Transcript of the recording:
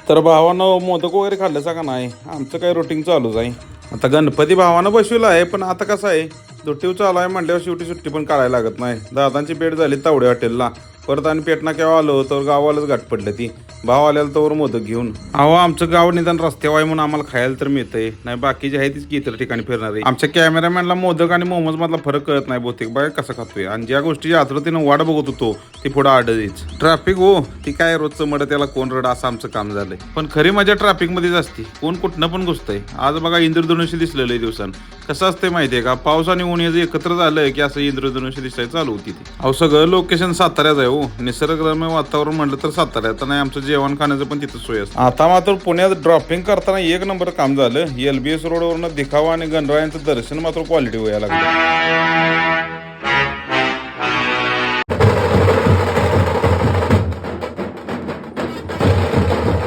तर भावानं मोदक वगैरे खाल्लं का नाही? आमचं काय रुटीन चालूच आहे. आता गणपती भावानं बसविला आहे, पण आता कसं आहे दुट्टीव चालू आहे म्हटल्यावर शेवटी सुट्टी पण काढायला लागत नाही. दादांची भेट झाली तावडे हॉटेलला. परत आणि पेटना केव्हा आलो तर गावालाच गाठ पडलं ती. भाव आल्याला तर मोदक घेऊन. अहो आमचं गाव निदान रस्त्यावर आहे म्हणून आम्हाला खायला तर मिळतंय. नाही बाकीचे आहे तीच की इतर ठिकाणी फिरणारे. आमच्या कॅमेरामॅनला मोदक आणि मोमोज मधला फरक कळत नाही बहुतेक. बघा कसं खातोय. आणि ज्या गोष्टीची आतुरतेनं वाट बघत होतो ती पुढे आडळीच. ट्रॅफिक हो ती काय रोजचं मड त्याला कोण रड असं आमचं काम झालंय. पण खरी मजा ट्रॅफिक मध्येच असते. कोण कुठनं पण घुसतंय. आज बघा इंद्रधनुष्य दिसलेलं दिवसानं. कसं असतंय माहितीये का, पाऊस आणि ऊन एकत्र झालंय की असं इंद्रधनुष्य दिसायला चालू होती ती. अहो सगळं लोकेशन साताऱ्याच आहे हो. निसर्गरम्य वातावरण म्हटलं तर साताऱ्यात नाही. आमचं जेवण खाण्याचं पण तिथं सोय असते. आता मात्र पुण्यात ड्रॉपिंग करताना एक नंबर काम झालं. LBS रोडवरनं दिखावा आणि गणरायांचं दर्शन मात्र क्वालिटी व्हायला लागलं.